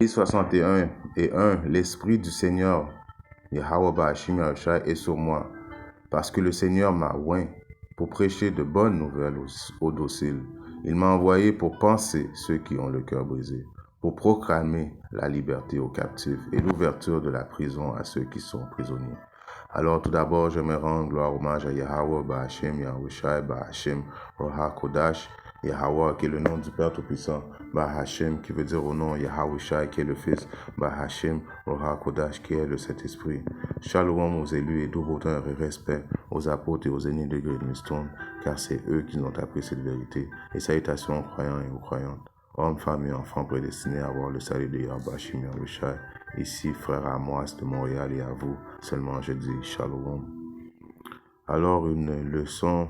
61:1 L'Esprit du Seigneur, Yahweh Ba'ashim Yahushua, est sur moi, parce que le Seigneur m'a oint pour prêcher de bonnes nouvelles aux dociles. Il m'a envoyé pour panser ceux qui ont le cœur brisé, pour proclamer la liberté aux captifs et l'ouverture de la prison à ceux qui sont prisonniers. Alors tout d'abord, je me rends gloire, hommage à Yahweh Ba'ashim Yahushua Ba'ashim Roha Kodash, Yahweh qui est le nom du Père Tout-Puissant, Bahashem qui veut dire au nom Yahushua qui est le Fils, Bahashem Roha Kodash qui est le Saint-Esprit. Shalom aux élus et tout hauteur et respect aux apôtres et aux ennemis de Great Millstone, car c'est eux qui nous ont appris cette vérité. Et salutations aux croyants et aux croyantes, hommes, femmes et enfants prédestinés à avoir le salut de Yahweh Yahushua. Ici, frère Amos de Montréal, et à vous seulement je dis Shalom. Alors une leçon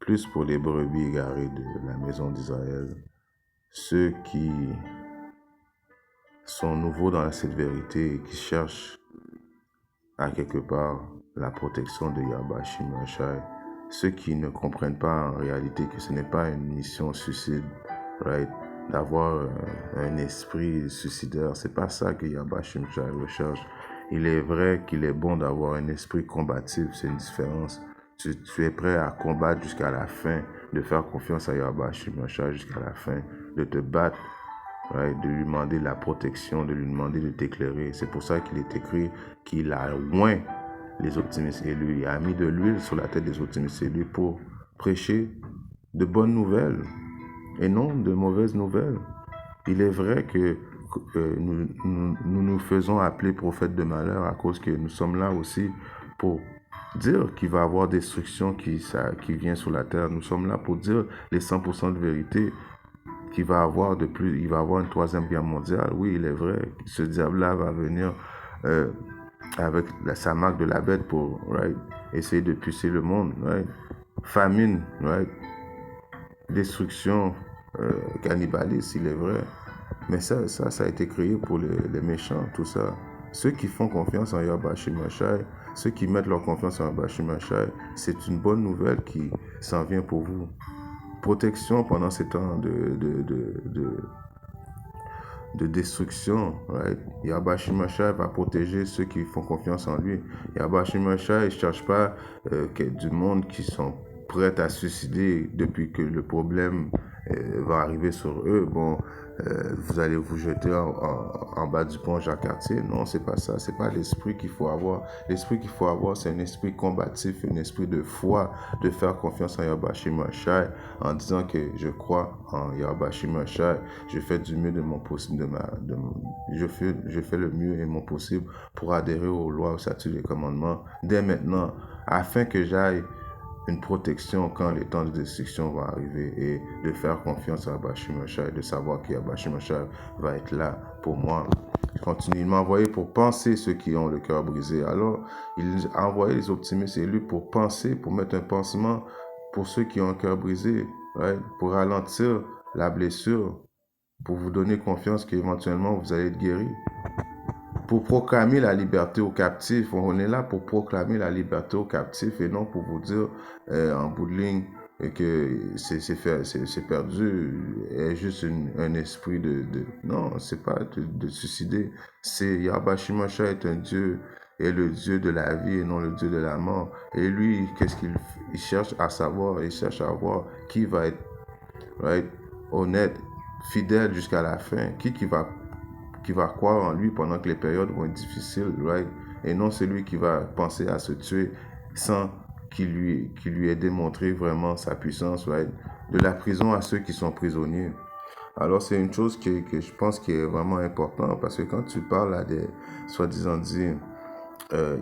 plus pour les brebis égarées de la maison d'Israël, ceux qui sont nouveaux dans cette vérité et qui cherchent à quelque part la protection de Yahweh Yahushua, ceux qui ne comprennent pas en réalité que ce n'est pas une mission suicide, right? D'avoir un esprit suicidaire, c'est pas ça que Yahweh Yahushua recherche. Il est vrai qu'il est bon d'avoir un esprit combatif, c'est une différence. Tu es prêt à combattre jusqu'à la fin, de faire confiance à Yahweh Yahushua jusqu'à la fin, de te battre, right? De lui demander la protection, de lui demander de t'éclairer. C'est pour ça qu'il est écrit qu'il a oint les optimistes élus. Il a mis de l'huile sur la tête des optimistes élus pour prêcher de bonnes nouvelles et non de mauvaises nouvelles. Il est vrai que nous faisons appeler prophètes de malheur à cause que nous sommes là aussi pour dire qu'il va y avoir destruction qui vient sur la terre. Nous sommes là pour dire les 100% de vérité qu'il va avoir de plus. Il va y avoir une troisième guerre mondiale. Oui, il est vrai. Ce diable-là va venir avec sa marque de la bête pour essayer de pucer le monde. Famine, destruction, cannibalisme, il est vrai. Mais ça a été créé pour les méchants, tout ça. Ceux qui font confiance en Yahweh Yahushua, ceux qui mettent leur confiance en Yahweh Yahushua, c'est une bonne nouvelle qui s'en vient pour vous. Protection pendant ces temps de destruction. Yahweh Yahushua va protéger ceux qui font confiance en lui. Yahweh Yahushua, il ne cherche pas du monde qui sont prêts à suicider depuis que le problème va arriver sur eux. Bon, vous allez vous jeter en bas du pont Jacques-Cartier. Non, c'est pas ça. C'est pas l'esprit qu'il faut avoir. L'esprit qu'il faut avoir, c'est un esprit combatif, un esprit de foi, de faire confiance en Yahweh Yahushua, en disant que je crois en Yahweh Yahushua, je fais du mieux de mon possible, je fais le mieux et mon possible pour adhérer aux lois, aux statuts et commandements dès maintenant, afin que j'aille une protection quand les temps de destruction vont arriver et de faire confiance à Yahweh Yahushua et de savoir que Yahweh Yahushua va être là pour moi. Il m'a envoyé pour penser ceux qui ont le cœur brisé. Alors, il a envoyé les optimistes élus pour penser, pour mettre un pansement pour ceux qui ont le cœur brisé, pour ralentir la blessure, pour vous donner confiance qu'éventuellement vous allez être guéri. Pour proclamer la liberté aux captifs. On est là pour proclamer la liberté aux captifs et non pour vous dire en bout de ligne que c'est perdu, est juste un esprit non, c'est pas de suicider. C'est Yahweh Yahushua est un Dieu, est le Dieu de la vie et non le Dieu de la mort. Et lui, qu'est-ce qu'il cherche à savoir? Il cherche à voir qui va être honnête, fidèle jusqu'à la fin, qui va croire en lui pendant que les périodes vont être difficiles, et non celui qui va penser à se tuer sans qu'il lui ait démontré vraiment sa puissance, de la prison à ceux qui sont prisonniers. Alors c'est une chose que je pense qui est vraiment important, parce que quand tu parles à des soi-disant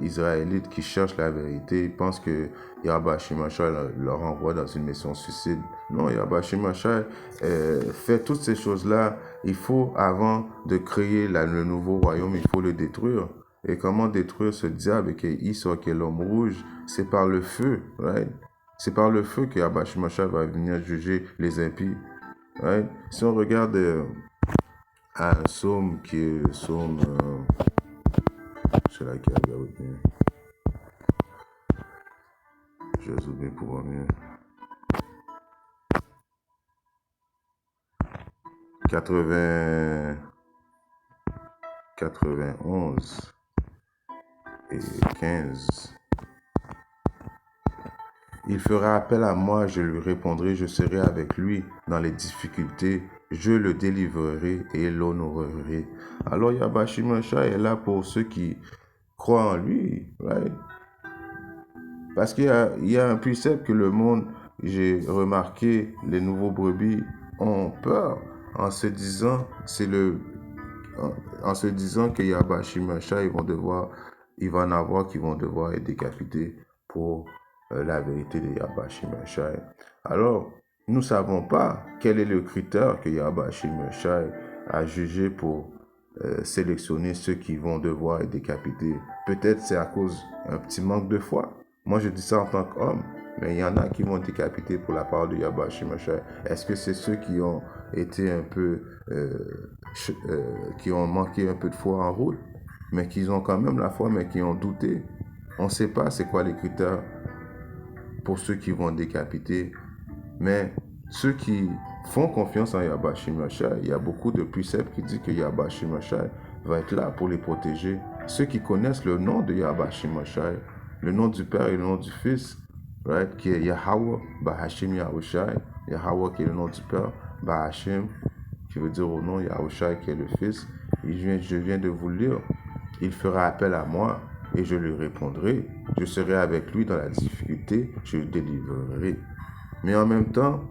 Israélites qui cherchent la vérité, ils pensent que Yahweh Yahushua leur envoie dans une mission suicide. Non, Yahweh Yahushua fait toutes ces choses-là. Il faut, avant de créer le nouveau royaume, il faut le détruire. Et comment détruire ce diable qui est l'homme rouge? C'est par le feu, C'est par le feu que Yahweh Yahushua va venir juger les impies, Si on regarde un psaume qui est le psaume... c'est là qui a retenu. Je vais zoomer pour voir mieux. 80. 91 et 15. Il fera appel à moi, je lui répondrai, je serai avec lui dans les difficultés, je le délivrerai et l'honorerai. Alors Yahweh Shimashai est là pour ceux qui croient en lui, right? Parce qu'il y a un précepte que le monde, j'ai remarqué, les nouveaux brebis ont peur en se disant, en se disant que Yahweh Shimashai, il va en avoir qui vont devoir être décapités pour la vérité de Yahweh Shimashai. Alors, nous ne savons pas quel est le critère que Yahweh Shimashai a jugé pour sélectionner ceux qui vont devoir être décapités. Peut-être c'est à cause d'un petit manque de foi. Moi, je dis ça en tant qu'homme, mais il y en a qui vont être décapités pour la parole de Yahweh Shimashai. Est-ce que c'est ceux qui ont été un peu, qui ont manqué un peu de foi en route, mais qui ont quand même la foi, mais qui ont douté? On ne sait pas c'est quoi les critères pour ceux qui vont décapiter, mais ceux qui font confiance en Yahweh Shimashai, il y a beaucoup de préceptes qui disent que Yahweh Shimashai va être là pour les protéger. Ceux qui connaissent le nom de Yahweh Shimashai, le nom du Père et le nom du Fils, right, qui est Yahweh Bahashim Yahushai, Yahweh qui est le nom du Père, Bahashim qui veut dire au nom, Yahushai qui est le Fils. Je viens de vous le lire. Il fera appel à moi et je lui répondrai. Je serai avec lui dans la difficulté, je le délivrerai. Mais en même temps,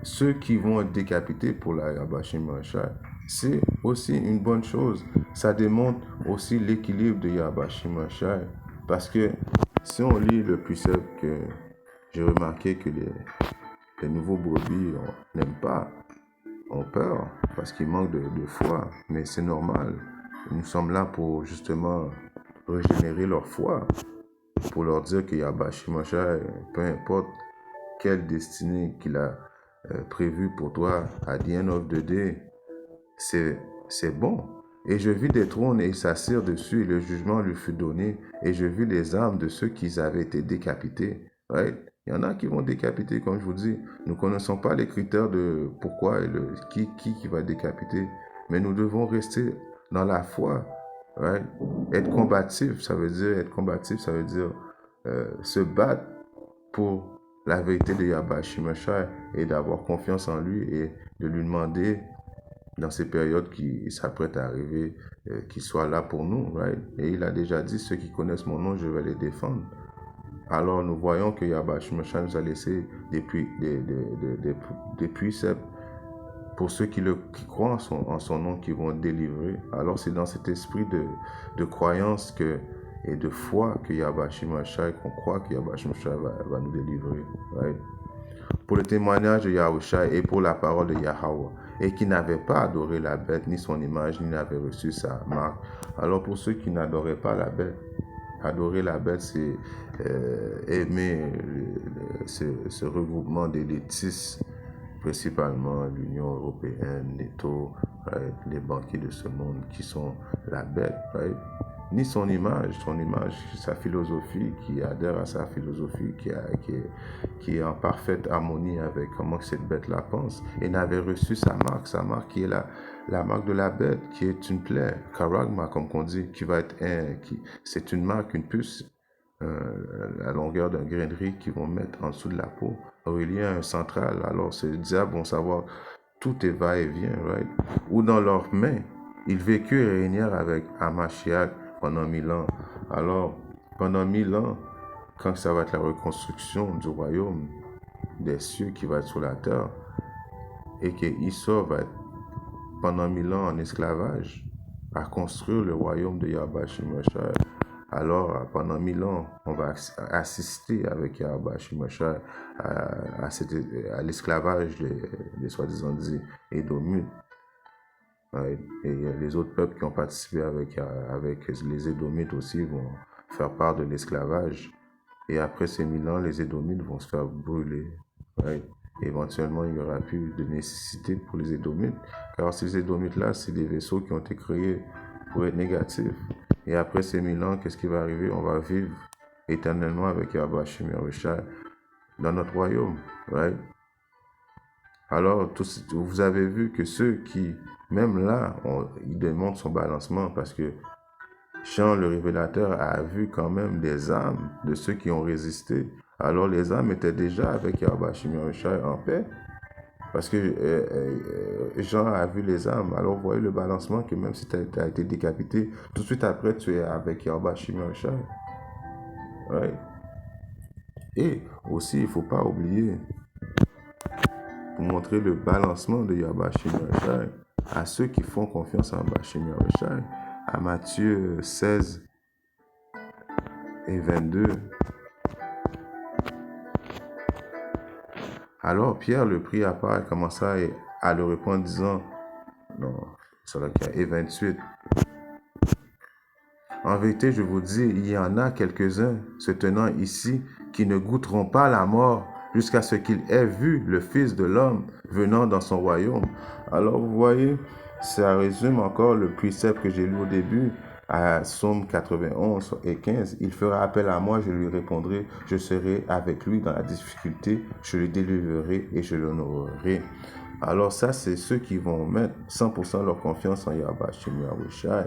ceux qui vont être décapités pour la Yahweh Shimashai, c'est aussi une bonne chose. Ça démontre aussi l'équilibre de Yahweh Shimashai. Parce que si on lit le précepte que j'ai remarqué que les nouveaux brebis n'aiment pas, ont peur, parce qu'ils manquent de foi. Mais c'est normal. Nous sommes là pour justement régénérer leur foi, pour leur dire que Yahweh Shimashai, peu importe quelle destinée qu'il a prévue pour toi, à the end of the day, c'est bon. Et je vis des trônes et ils s'assirent dessus, et le jugement lui fut donné, et je vis les âmes de ceux qui avaient été décapités. Right? Il y en a qui vont décapiter, comme je vous dis. Nous ne connaissons pas les critères de pourquoi et qui va décapiter, mais nous devons rester dans la foi. Right? Être combatif, ça veut dire se battre pour la vérité de Yahweh Shimashai et d'avoir confiance en lui et de lui demander dans ces périodes qui s'apprêtent à arriver, qu'il soit là pour nous, right? Et il a déjà dit, ceux qui connaissent mon nom, je vais les défendre. Alors nous voyons que Yahweh Shimashai nous a laissé des préceptes pour ceux qui croient en son nom, qui vont délivrer. Alors c'est dans cet esprit de croyance et de foi que Yahweh Shimashai, qu'on croit que Yahweh Shimashai va nous délivrer, right? Pour le témoignage de Yahushua et pour la parole de Yahweh, et qui n'avait pas adoré la bête, ni son image, ni n'avait reçu sa marque. Alors pour ceux qui n'adoraient pas la bête, adorer la bête, c'est aimer ce regroupement d'élitistes, principalement l'Union européenne, NATO, right? Les banquiers de ce monde qui sont la bête, right? Ni son image, sa philosophie, qui adhère à sa philosophie, qui est en parfaite harmonie avec comment cette bête-là pense, et n'avait reçu sa marque qui est la marque de la bête, qui est une plaie, karagma, comme on dit, qui va être c'est une marque, une puce, la longueur d'un grain de riz qu'ils vont mettre en dessous de la peau, relié à un central. Alors, ces diables vont savoir tout est va-et-vient, right? Ou dans leurs mains, ils vécurent et régnèrent avec Hamashiach pendant 1000 ans. Alors, pendant 1000 ans, quand ça va être la reconstruction du royaume des cieux qui va être sur la terre, et que Issa va être pendant 1000 ans en esclavage, à construire le royaume de Yahweh Shimashai. Alors, pendant 1000 ans, on va assister avec Yahweh Shimashai à l'esclavage des soi-disant Édomites. Et les autres peuples qui ont participé avec les Édomites aussi vont faire part de l'esclavage. Et après ces 1000 ans, les Édomites vont se faire brûler. Right? Éventuellement, il n'y aura plus de nécessité pour les Édomites. Car ces Édomites-là, c'est des vaisseaux qui ont été créés pour être négatifs. Et après ces 1000 ans, qu'est-ce qui va arriver? On va vivre éternellement avec Yahweh Shimashai dans notre royaume. Right? Alors, vous avez vu que ceux qui Même là, il démontre son balancement parce que Jean le révélateur a vu quand même des âmes de ceux qui ont résisté. Alors les âmes étaient déjà avec Yahweh Shai en paix. Parce que Jean a vu les âmes. Alors vous voyez le balancement que même si tu as été décapité, tout de suite après tu es avec Yahweh Shai. Right? Et aussi, il ne faut pas oublier, pour montrer le balancement de Yahweh Shai à ceux qui font confiance en Yahweh Shai, à Matthieu 16 et 22. Alors Pierre le prit à part et commença à le répondre, disant, non, c'est là qu'il y a, et 28. En vérité, je vous dis, il y en a quelques-uns se tenant ici qui ne goûteront pas la mort jusqu'à ce qu'ils aient vu le Fils de l'homme venant dans son royaume. Alors vous voyez, ça résume encore le précepte que j'ai lu au début à Psaume 91 et 15. Il fera appel à moi, je lui répondrai, je serai avec lui dans la difficulté, je le délivrerai et je l'honorerai. Alors ça, c'est ceux qui vont mettre 100% leur confiance en Yahweh Shai.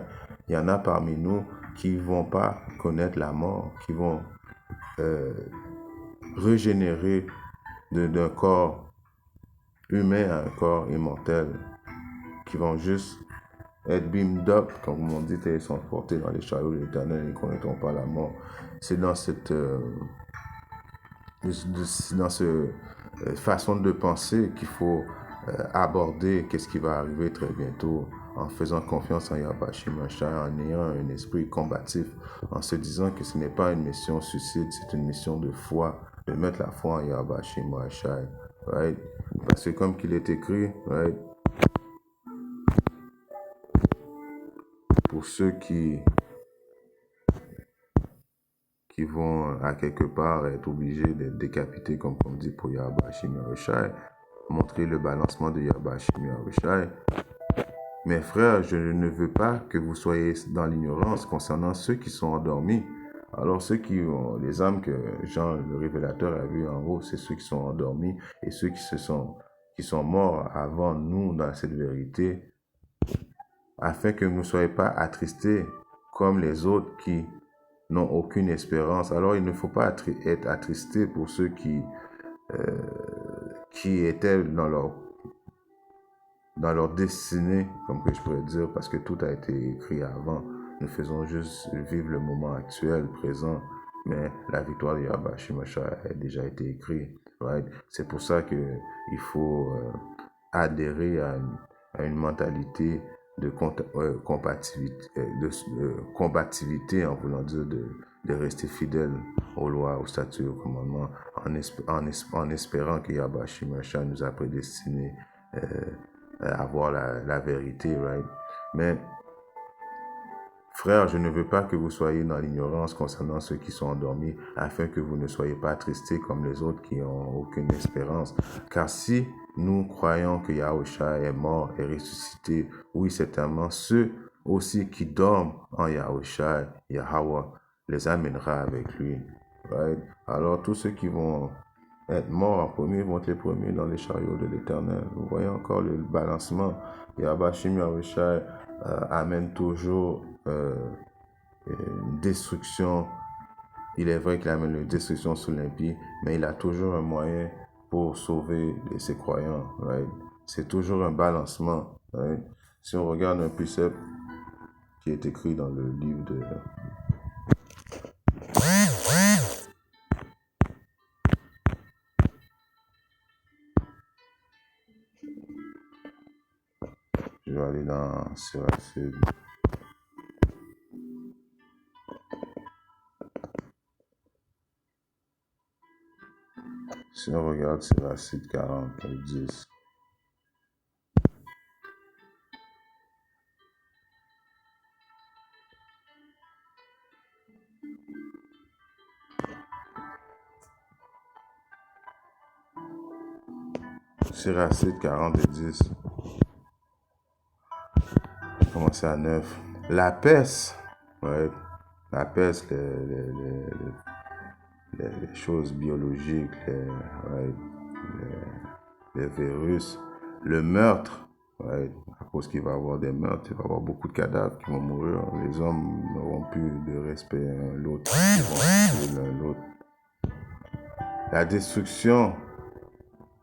Il y en a parmi nous qui ne vont pas connaître la mort, qui vont régénérer d'un corps humain à un corps immortel, qui vont juste être beamed up, comme on dit, ils sont portés dans les chariots de l'Éternel et ne connaîtront pas la mort. C'est dans cette façon de penser qu'il faut aborder qu'est-ce qui va arriver très bientôt, en faisant confiance en Yahweh Shai, en ayant un esprit combatif, en se disant que ce n'est pas une mission suicide, c'est une mission de foi, de mettre la foi en Yahweh Shai, right? Parce que comme qu'il est écrit, right? Pour ceux qui vont à quelque part être obligés d'être décapités, comme on dit pour Yahweh Shai, montrer le balancement de Yahweh Shai. Mes frères, je ne veux pas que vous soyez dans l'ignorance concernant ceux qui sont endormis. Alors ceux qui ont les âmes que Jean le révélateur a vu en haut, c'est ceux qui sont endormis et ceux qui sont morts avant nous dans cette vérité, afin que vous ne soyez pas attristés comme les autres qui n'ont aucune espérance. Alors il ne faut pas être attristé pour ceux qui étaient dans leur destinée, comme que je pourrais dire, parce que tout a été écrit avant. Nous faisons juste vivre le moment actuel, présent, mais la victoire de Yahweh Shai a déjà été écrite. Right? C'est pour ça qu'il faut adhérer à une mentalité de combativité, en voulant dire de rester fidèle aux lois, aux statuts, aux commandements, en espérant que Yahweh Shai nous a prédestinés avoir la vérité, right? Mais, frères, je ne veux pas que vous soyez dans l'ignorance concernant ceux qui sont endormis, afin que vous ne soyez pas attristés comme les autres qui n'ont aucune espérance. Car si nous croyons que Yahushua est mort et ressuscité, oui, certainement, ceux aussi qui dorment en Yahushua, Yahweh, les amènera avec lui. Right? Alors, tous ceux qui vont être morts en premier vont être les premiers dans les chariots de l'Éternel. Vous voyez encore le balancement. Yahweh Shai amène toujours une destruction. Il est vrai qu'il amène une destruction sur l'impie, mais il a toujours un moyen pour sauver ses croyants. Right? C'est toujours un balancement. Right? Si on regarde un précepte qui est écrit dans le livre de... Je vais aller dans Siracide. Si on regarde Siracide 40, 10. Siracide 40 et 10. Commencer à 9. La peste, ouais, la peste, les choses biologiques, les virus, le meurtre, right? À cause qu'il va y avoir des meurtres, il va y avoir beaucoup de cadavres qui vont mourir. Les hommes n'auront plus de respect l'un l'autre, ils vont se tuer l'un l'autre. La destruction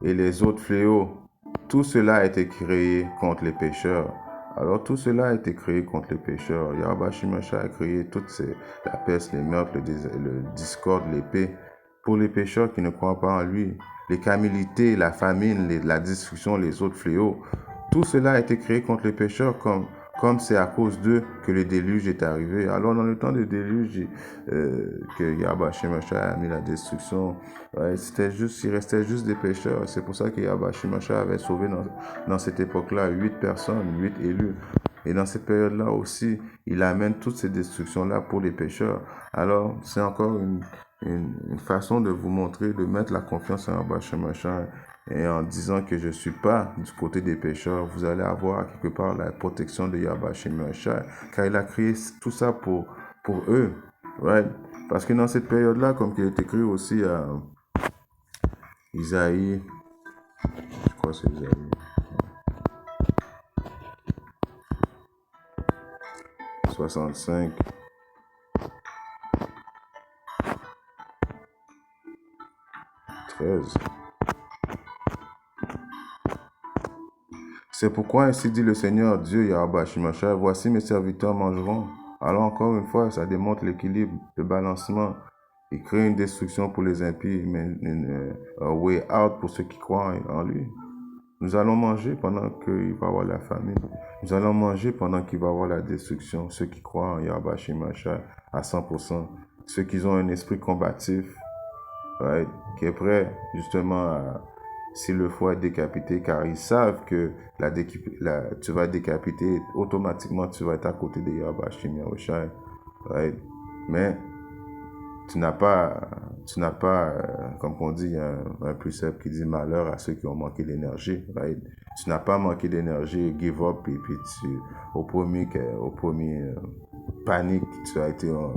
et les autres fléaux, tout cela a été créé contre les pécheurs. Alors tout cela a été créé contre les pécheurs. Yahweh Shimashah a créé la peste, les meurtres, le discorde, l'épée, pour les pécheurs qui ne croient pas en lui. Les camelités, la famine, la destruction, les autres fléaux, tout cela a été créé contre les pécheurs comme c'est à cause d'eux que le déluge est arrivé. Alors dans le temps du déluge, que Yahweh Shimashah a mis la destruction, ouais, il restait juste des pécheurs. C'est pour ça que Yahweh Shimashah avait sauvé dans cette époque-là 8 personnes, 8 élus. Et dans cette période-là aussi, il amène toutes ces destructions-là pour les pécheurs. Alors, c'est encore une façon de vous montrer, de mettre la confiance en Yahweh Shimashah. Et en disant que je ne suis pas du côté des pécheurs, vous allez avoir quelque part la protection de Yahweh Shimashah. Car il a créé tout ça pour eux. Right? Parce que dans cette période-là, comme il est écrit aussi à Isaïe, je crois que c'est Isaïe 65, 13. C'est pourquoi ainsi dit le Seigneur Dieu Yahweh Shimashah, voici mes serviteurs mangeront. Alors encore une fois, ça démontre l'équilibre, le balancement. Il crée une destruction pour les impies, mais un way out pour ceux qui croient en lui. Nous allons manger pendant qu'il va y avoir la famine. Nous allons manger pendant qu'il va y avoir la destruction. Ceux qui croient en Yahweh Shimashah à 100%. Ceux qui ont un esprit combatif, right, qui est prêt justement à, s'il le faut, être décapité, car ils savent que tu vas être décapité, automatiquement tu vas être à côté de Yahweh Shimashah. Right? Mais tu n'as pas, comme on dit, un précepte qui dit malheur à ceux qui ont manqué d'énergie. Right? Tu n'as pas manqué d'énergie, give up, et puis au premier panique, tu as été en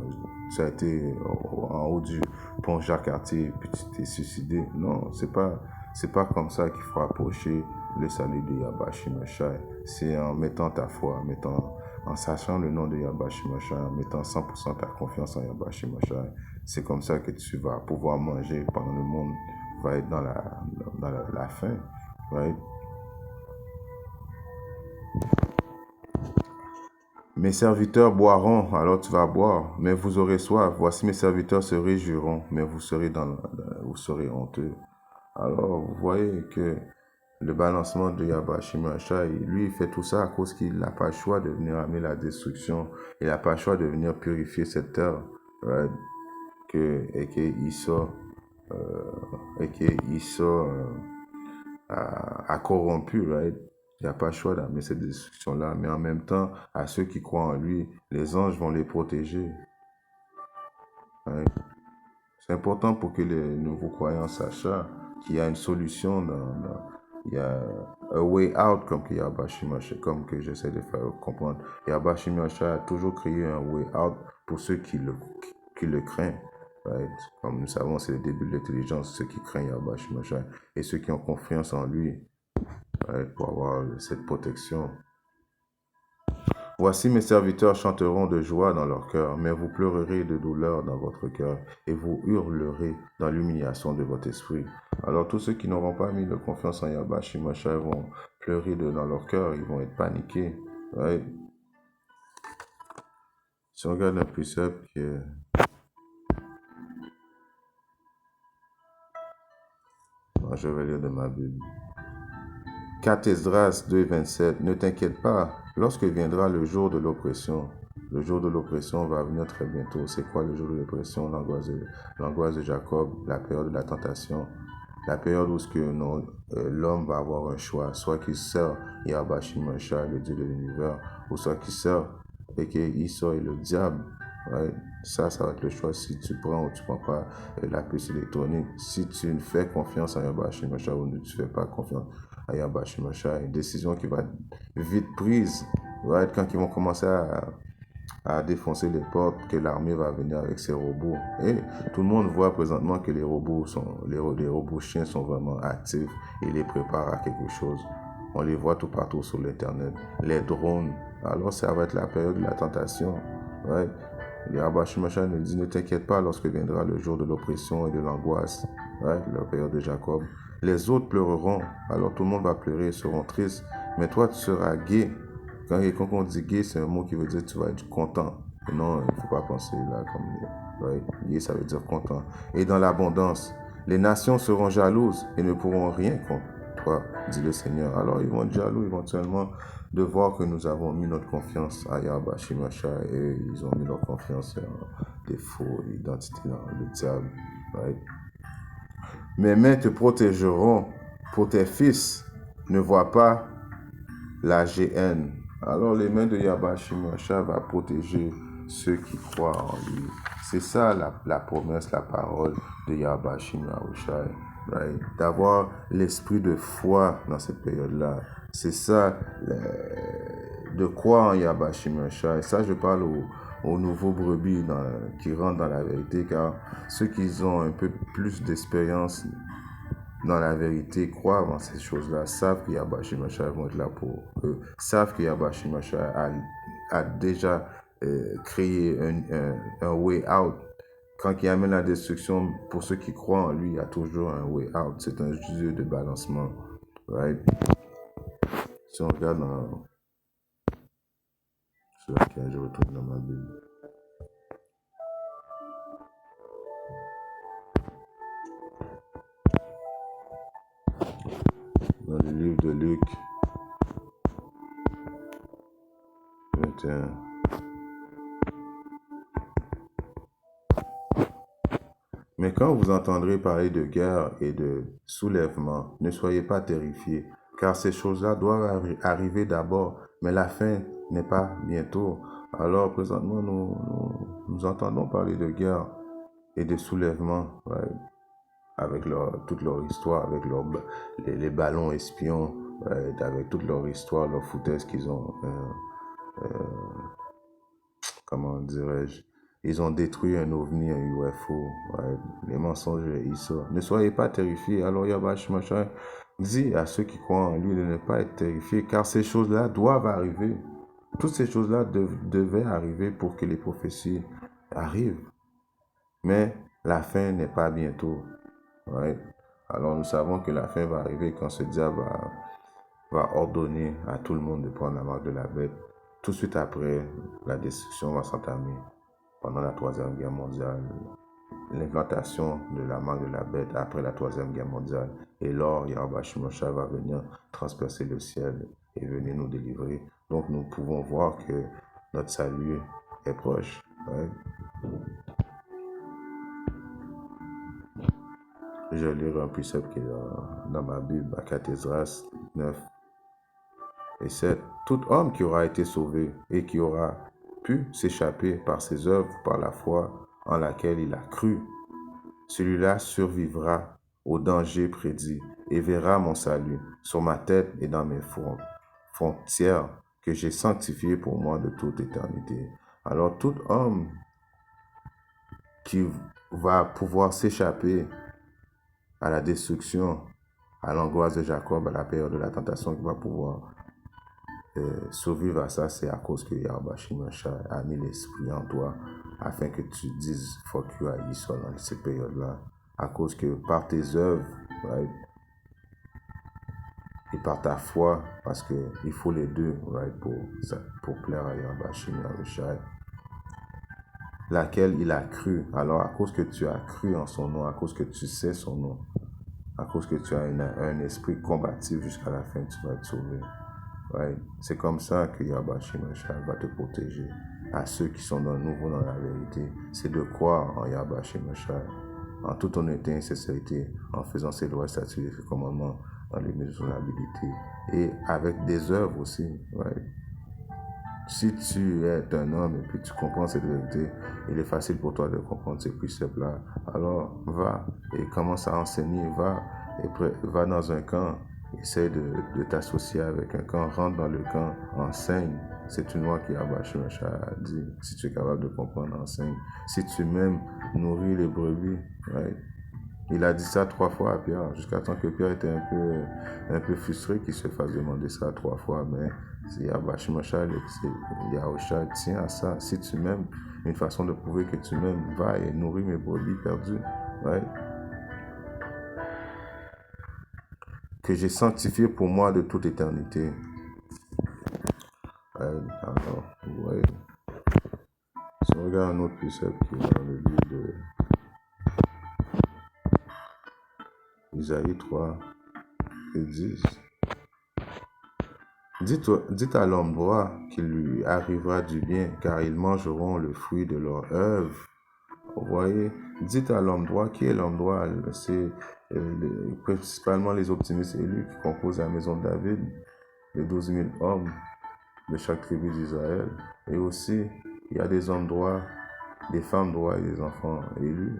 haut du pont Jacques-Cartier, et puis tu t'es suicidé. Non, c'est pas comme ça qu'il faut approcher le salut de Yahweh Shimashah. C'est en mettant ta foi, en sachant le nom de Yahweh Shimashah, en mettant 100% ta confiance en Yahweh Shimashah. C'est comme ça que tu vas pouvoir manger pendant le monde va être dans la faim. Right? Mes serviteurs boiront, alors tu vas boire, mais vous aurez soif. Voici mes serviteurs se réjouiront, mais vous serez honteux. Alors, vous voyez que le balancement de Yahweh Shimashah, lui, il fait tout ça à cause qu'il n'a pas le choix de venir amener la destruction. Il n'a pas le choix de venir purifier cette terre. Right? Et qu'il sort à corrompu, right? Il n'y a pas le choix d'amener cette destruction-là. Mais en même temps, à ceux qui croient en lui, les anges vont les protéger. Right? C'est important pour que les nouveaux croyants sachent qu'il y a une solution il y a un way out comme que Yahweh Shimashah, comme que j'essaie de faire comprendre. Yahweh Shimashah a toujours créé un way out pour ceux qui le craignent. Right? Comme nous savons, c'est le début de l'intelligence, ceux qui craignent Yahweh Shimashah et ceux qui ont confiance en lui, right, pour avoir cette protection. Voici mes serviteurs chanteront de joie dans leur cœur, mais vous pleurerez de douleur dans votre cœur, et vous hurlerez dans l'humiliation de votre esprit. Alors tous ceux qui n'auront pas mis de confiance en Yahweh Shimashah vont pleurer dans leur cœur, ils vont être paniqués. Right? Si on regarde un précepte qui est... Je vais lire de ma Bible. 4 Esdras 2, 27. Ne t'inquiète pas, lorsque viendra le jour de l'oppression. Le jour de l'oppression va venir très bientôt. C'est quoi le jour de l'oppression? L'angoisse de Jacob, la période de la tentation, la période où l'homme va avoir un choix, soit qu'il sert Yahweh Shimashah, le Dieu de l'univers, ou soit qu'il sert Esau et le diable. Right? Ça va être le choix si tu prends ou tu ne prends pas la puce électronique. Si tu fais confiance en Yahweh Shimashah ou ne tu fais pas confiance à Yahweh Shimashah, une décision qui va être vite prise. Right? Quand ils vont commencer à défoncer les portes, que l'armée va venir avec ses robots. Et tout le monde voit présentement que les robots chiens sont vraiment actifs et les préparent à quelque chose. On les voit tout partout sur l'Internet. Les drones. Alors, ça va être la période de la tentation. Right? Yahweh Shemashah nous dit, ne t'inquiète pas lorsque viendra le jour de l'oppression et de l'angoisse. Right? La période de Jacob. Les autres pleureront. Alors, tout le monde va pleurer et seront tristes. Mais toi, tu seras gai. Quand on dit gai, c'est un mot qui veut dire que tu vas être content. Et non, il ne faut pas penser là comme... Right? Gai, ça veut dire content. Et dans l'abondance. Les nations seront jalouses et ne pourront rien contre toi, dit le Seigneur. Alors ils vont être jaloux éventuellement de voir que nous avons mis notre confiance à Yahweh Shemashah et ils ont mis leur confiance en des faux identités dans le diable. Right? Mes mains te protégeront pour tes fils. Ne vois pas la GN. Alors les mains de Yahweh Shemashah vont protéger ceux qui croient en lui. C'est ça la promesse, la parole de Yahweh Shemashah. Right? D'avoir l'esprit de foi dans cette période-là. C'est ça, de croire en Yahweh Shemashah. Et ça, je parle aux nouveaux brebis qui rentrent dans la vérité, car ceux qui ont un peu plus d'expérience dans la vérité, croient en ces choses-là, savent que Yahweh Shemashah vont être là pour eux, savent que Yahweh Shemashah a déjà créé un way out. Quand il amène la destruction, pour ceux qui croient en lui, il y a toujours un way out. C'est un jeu de balancement. Right? Si on regarde sur laquelle je retourne dans ma Bible. Dans le livre de Luc 21. Mais quand vous entendrez parler de guerre et de soulèvement, ne soyez pas terrifiés, car ces choses-là doivent arriver d'abord, mais la fin n'est pas bientôt. Alors présentement, nous entendons parler de guerre et de soulèvement, right? Avec toute leur histoire, avec les ballons espions, right? Avec toute leur histoire, leur foutaise qu'ils ont, comment dirais-je, ils ont détruit un ovni, un UFO, ouais, les mensonges et Issa. Ne soyez pas terrifiés. Alors Yahweh Shemashah dit à ceux qui croient en lui de ne pas être terrifiés, car ces choses-là doivent arriver. Toutes ces choses-là devaient arriver pour que les prophéties arrivent. Mais la fin n'est pas bientôt. Ouais. Alors nous savons que la fin va arriver quand ce diable va ordonner à tout le monde de prendre la marque de la bête. Tout de suite après, la destruction va s'entamer. Pendant la Troisième Guerre mondiale, l'implantation de la marque de la bête après la Troisième Guerre mondiale. Et lors, Yahweh Shemashah va venir transpercer le ciel et venir nous délivrer. Donc nous pouvons voir que notre salut est proche. Right? Je vais lire un précepte qui est dans ma Bible, à 4 Esdras 9 et 7. Tout homme qui aura été sauvé et qui aura pu s'échapper par ses œuvres, par la foi en laquelle il a cru, celui-là survivra au danger prédit et verra mon salut sur ma tête et dans mes frontières que j'ai sanctifiées pour moi de toute éternité. Alors tout homme qui va pouvoir s'échapper à la destruction, à l'angoisse de Jacob, à la période de la tentation, qui va pouvoir survivre à ça, c'est à cause que Yahweh Shemashah a mis l'esprit en toi afin que tu dises fuck you à Yisrael dans cette période-là. À cause que par tes œuvres, right, et par ta foi, parce qu'il faut les deux, right, pour plaire à Yahweh Shemashah, laquelle il a cru. Alors à cause que tu as cru en son nom, à cause que tu sais son nom, à cause que tu as un esprit combatif jusqu'à la fin, tu vas être sauvé. Right? C'est comme ça que Yahweh Shemashah va te protéger. À ceux qui sont nouveaux dans la vérité, c'est de croire en Yahweh Shemashah, en toute honnêteté et sincérité, en faisant ses lois, statuts et ses commandements dans les mesures de l'habilité et avec des œuvres aussi. Right? Si tu es un homme et puis tu comprends cette vérité, il est facile pour toi de comprendre ces préceptes-là. Alors va et commence à enseigner, va dans un camp, essaie de t'associer avec un camp, rentre dans le camp, enseigne. C'est une loi qui Yahweh Shemashah a dit. Si tu es capable de comprendre, enseigne. Si tu même nourris les brebis, right? Il a dit ça 3 fois à Pierre, jusqu'à temps que Pierre était un peu frustré qu'il se fasse demander ça 3 fois. Mais Yahweh Shemashah, Yahusha tient à ça. Si tu m'aimes, une façon de prouver que tu m'aimes, va et nourris mes brebis perdues. Right? Que j'ai sanctifié pour moi de toute éternité. Right? Alors, ouais. Si on regarde un autre précepte qui est dans le livre de Isaïe 3 et 10. Dites à l'homme droit qu'il lui arrivera du bien, car ils mangeront le fruit de leur œuvre. Vous voyez, dites à l'homme droit, qui est l'homme droit? C'est principalement les optimistes élus qui composent la maison de David, les 12 000 hommes de chaque tribu d'Israël. Et aussi, il y a des hommes droits, des femmes droits et des enfants élus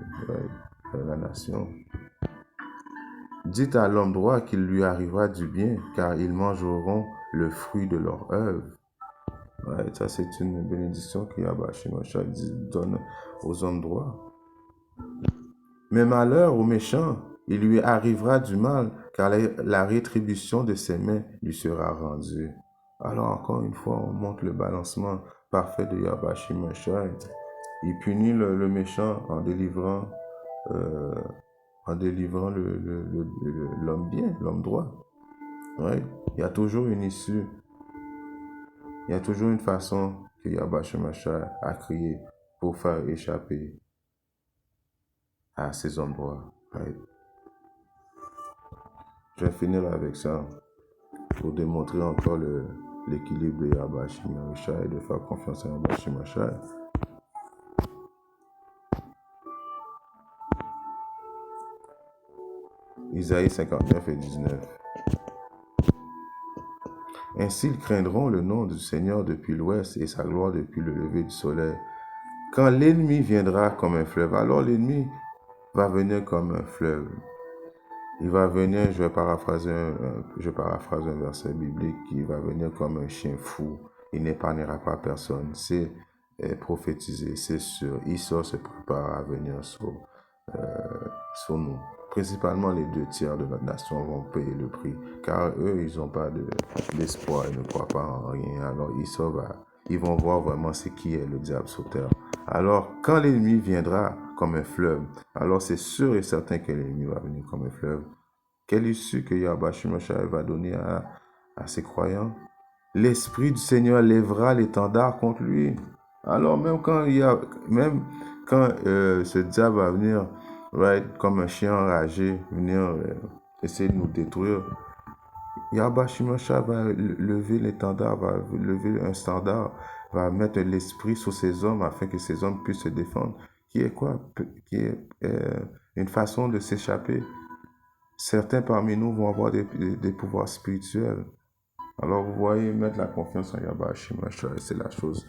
de la nation. Dites à l'homme droit qu'il lui arrivera du bien, car ils mangeront le fruit de leur œuvre. Ouais, ça, c'est une bénédiction que Yahweh Shemashah donne aux hommes droits. Mais malheur au méchant, il lui arrivera du mal, car la rétribution de ses mains lui sera rendue. Alors, encore une fois, on montre le balancement parfait de Yahweh Shemashah. Il punit le méchant en délivrant l'homme bien, l'homme droit. Ouais. Il y a toujours une issue. Il y a toujours une façon que Yahweh Shemashah a créé pour faire échapper à ces hommes droits. Right? Je vais finir avec ça pour démontrer encore l'équilibre de Yahweh Shemashah et de faire confiance à Yahweh Shemashah. Isaïe 59 et 19. Ainsi ils craindront le nom du Seigneur depuis l'ouest et sa gloire depuis le lever du soleil. Quand l'ennemi viendra comme un fleuve, alors l'ennemi va venir comme un fleuve. Il va venir, je paraphrase un verset biblique, qui va venir comme un chien fou. Il n'épargnera pas personne. C'est prophétisé, c'est sûr. Issa se prépare à venir sur nous. Principalement, les 2 tiers de notre nation vont payer le prix, car eux, ils n'ont pas d'espoir, ils ne croient pas en rien. Alors, ils vont voir vraiment ce qui est le diable sur terre. Alors, quand l'ennemi viendra comme un fleuve, alors c'est sûr et certain que l'ennemi va venir comme un fleuve. Quelle issue que Yahweh Shemashah va donner à ses croyants? L'Esprit du Seigneur lèvera l'étendard contre lui. Alors, même quand ce diable va venir, right, comme un chien enragé, venir essayer de nous détruire, Yahweh Shemashah va lever l'étendard, va lever un standard, va mettre l'esprit sur ces hommes afin que ces hommes puissent se défendre. Qui est quoi? Qui est une façon de s'échapper. Certains parmi nous vont avoir des pouvoirs spirituels. Alors vous voyez, mettre la confiance en Yahweh Shemashah, c'est la chose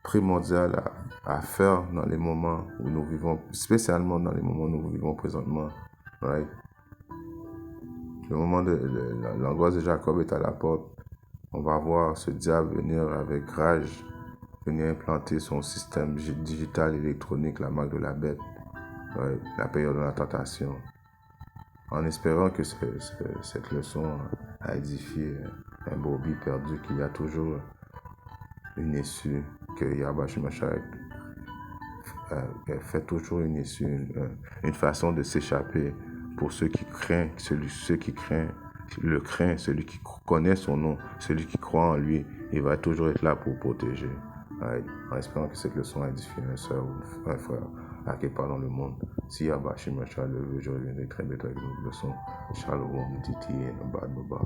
primordiale à faire dans les moments où nous vivons, spécialement dans les moments où nous vivons présentement. Right? Le moment de l'angoisse de Jacob est à la porte. On va voir ce diable venir avec rage, venir implanter son système digital électronique, la marque de la bête, right? La période de la tentation. En espérant que cette leçon a édifié un brebis perdu, qu'il y a toujours une issue, que Yahweh Shemashah fait toujours une issue, une façon de s'échapper pour ceux qui craignent, celui qui connaît son nom, celui qui croit en lui, il va toujours être là pour protéger. En espérant que cette leçon a édifié un soeur ou un frère à quelque part dans le monde. Si Yahweh Shemashah le veut, je reviendrai très bientôt avec une autre leçon. Shalom, Titi, et Bad Baba.